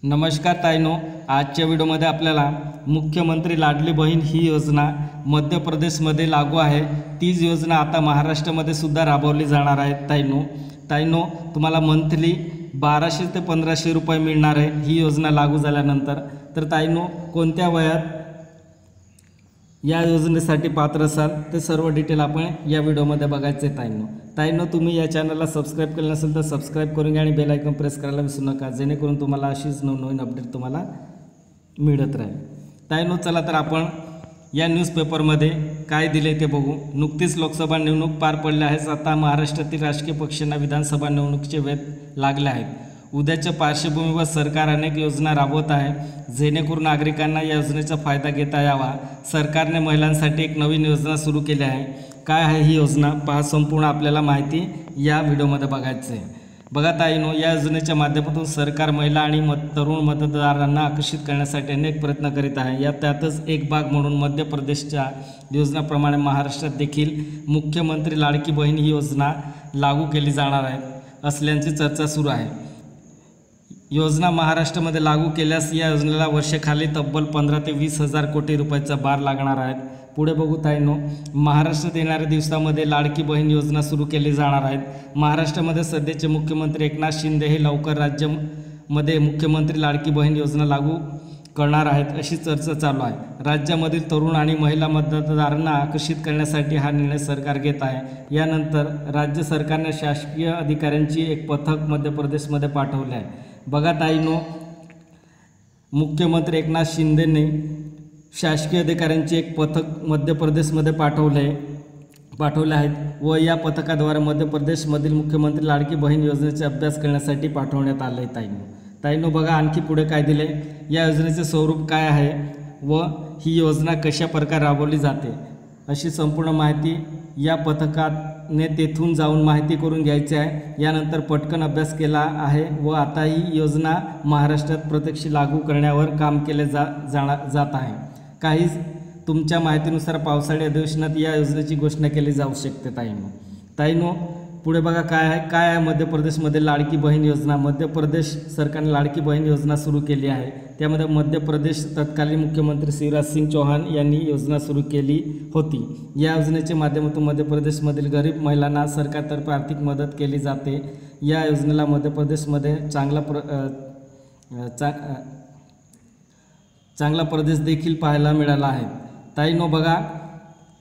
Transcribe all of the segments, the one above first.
नमस्कार ताईनो, आजच्या व्हिडिओमध्ये आपल्याला मुख्यमंत्री लाडली बहीण ही योजना मध्य प्रदेशमध्ये लागू आहे। तीच योजना आता महाराष्ट्रामध्ये सुद्धा राबवली जाणार आहे। ताईनो तुम्हाला मंथली 1200 ते 1500 रुपये मिळणार आहे ही योजना लागू झाल्यानंतर। तर ताईनो कोणत्या वयात या योजनेसाठी पात्र असाल ते सर्व डिटेल आपण या व्हिडिओमध्ये बघायचे। ताईनो तुम्ही या चॅनलला सबस्क्राइब केलं नसेल तर सबस्क्राइब करून घ्या आणि बेल आयकॉन प्रेस करायला विसरू नका, जेणेकरून तुम्हाला अशीच नवनवीन अपडेट तुम्हाला मिळत राहील। ताईनो चला तर आपण या न्यूजपेपरमध्ये काय दिले ते बघू। नुकतीच लोकसभा निवडणूक पार पडल्या आहेत। आता महाराष्ट्रातील राजकीय पक्षांना विधानसभा निवडणुकीचे वेध लागले आहेत। उद्याच्या पार्श्वभूमीवर सरकार अनेक योजना राबवत आहे, जेणेकरून नागरिकांना या योजनेचा फायदा घेता यावा। सरकारने महिलांसाठी एक नवीन योजना सुरू केली आहे। काय आहे ही योजना पहा, संपूर्ण आपल्याला माहिती या व्हिडिओमध्ये बघायचं आहे। बघा ताईनो, या योजनेच्या माध्यमातून सरकार महिला आणि तरुण मतदारांना आकर्षित करण्यासाठी अनेक प्रयत्न करीत आहे। त्यातच एक भाग म्हणून मध्य प्रदेशच्या योजनेप्रमाणे महाराष्ट्रात देखील मुख्यमंत्री लाडकी बहीण ही योजना लागू केली जाणार आहे असल्याची चर्चा सुरू आहे। योजना महाराष्ट्रामध्ये लागू केल्यास या योजनेला वर्षाखाली तब्बल 15 ते 20 हजार कोटी रुपयाचा भार लागणार आहे। पुढे बघू ताईनो, महाराष्ट्रात येणाऱ्या दिवसामध्ये लाडकी बहीण योजना सुरू केली जाणार आहे। महाराष्ट्रामध्ये सध्याचे मुख्यमंत्री एकनाथ शिंदे हे लवकर राज्यामध्ये मुख्यमंत्री लाडकी बहीण योजना लागू करणार आहेत अशी चर्चा चालू आहे। राज्यामधील तरुण आणि महिला मतदारांना आकर्षित करण्यासाठी हा निर्णय सरकार घेत आहे। यानंतर राज्य सरकारने शासकीय अधिकाऱ्यांची एक पथक मध्य प्रदेशमध्ये पाठवले आहे। बघा ताईनो, मुख्यमंत्री एकनाथ शिंदेने शासकीय अधिकाऱ्यांचे एक पथक मध्य प्रदेशमध्ये पाठवले आहेत व या पथकाद्वारे मध्य प्रदेशमधील मुख्यमंत्री लाडकी बहीण योजनेचा अभ्यास करण्यासाठी पाठवण्यात आले आहे। ताईनो बघा आणखी पुढे काय दिले, या योजनेचे स्वरूप काय आहे व ही योजना कशा प्रकारे राबवली जाते अशी संपूर्ण माहिती या पथकाने तेथून जाऊन माहिती करून घ्यायची आहे। यानंतर पटकन अभ्यास केला आहे व आता ही योजना महाराष्ट्रात प्रत्यक्ष लागू करण्यावर काम केले जात आहे। काही तुमच्या माहितीनुसार पावसाळी अधिवेशनात या योजनेची घोषणा केली जाऊ शकते। ताईनो पुढे बघा काय आहे मध्य प्रदेशमध्ये लाडकी बहीण योजना। मध्य प्रदेश सरकारने लाडकी बहीण योजना सुरू केली आहे। त्यामध्ये मध्य प्रदेश तत्कालीन मुख्यमंत्री शिवराज सिंग चौहान यांनी योजना सुरू केली होती। या योजनेच्या माध्यमातून मध्य प्रदेशमधील गरीब महिलांना सरकारतर्फे आर्थिक मदत केली जाते। या योजनेला मध्य प्रदेशमध्ये चांगला प्रदेश देखील पाहायला मिळाला आहे। ताईनो बघा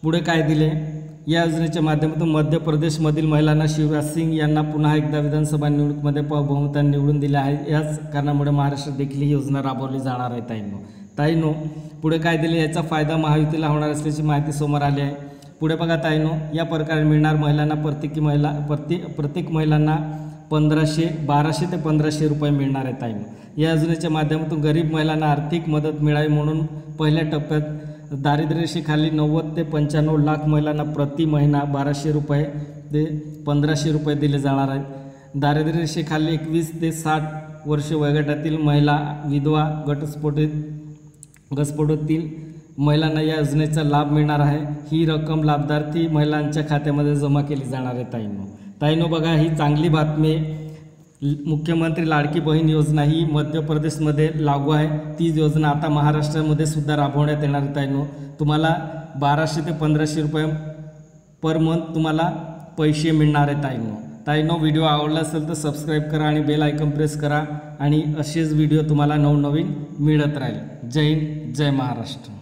पुढे काय दिले, या योजनेच्या माध्यमातून मध्य प्रदेशमधील महिलांना शिवराज सिंग यांना पुन्हा एकदा विधानसभा निवडणुकीमध्ये बहुमताने निवडून दिले आहे। याच कारणामुळे महाराष्ट्रात देखील ही योजना राबवली जाणार आहे। ताईनो पुढे काय दिले, याचा फायदा महायुतीला होणार असल्याची माहिती समोर आली आहे। पुढे बघा ताईनो, या प्रकारे मिळणार महिलांना प्रत्येक महिलांना 1200 ते 1500 रुपये मिळणार आहे। ताईनो या योजनेच्या माध्यमातून गरीब महिलांना आर्थिक मदत मिळावी म्हणून पहिल्या टप्प्यात दारिद्र्यरेषेखाली 90 ते 95 लाख महिलांना प्रति महिना 1200 रुपये ते 1500 रुपये दिले जाणार आहेत। दारिद्र्यरेषेखाली 21 ते 60 वर्ष वयोगटातील महिला, विधवा, घटस्फोटीतील महिलांना या योजनेचा लाभ मिळणार आहे। ही रक्कम लाभार्थी महिलांच्या खात्यामध्ये जमा केली जाणार आहे। ताईनो बघा ही चांगली बातमी, मुख्यमंत्री लाडकी बहीण योजना ही मध्य प्रदेशमध्ये लागू आहे। तीच योजना आता महाराष्ट्रामध्ये सुद्धा राबवण्यात येणार आहे। ताईनो तुम्हाला 1200 ते 1500 रुपये पर मंथ तुम्हाला पैसे मिळणार आहे। ताईनो व्हिडिओ आवडला असेल तर सबस्क्राईब करा आणि बेल आयकॉन प्रेस करा आणि असेच व्हिडिओ तुम्हाला नवनवीन मिळत राहील। जय हिंद, जय महाराष्ट्र।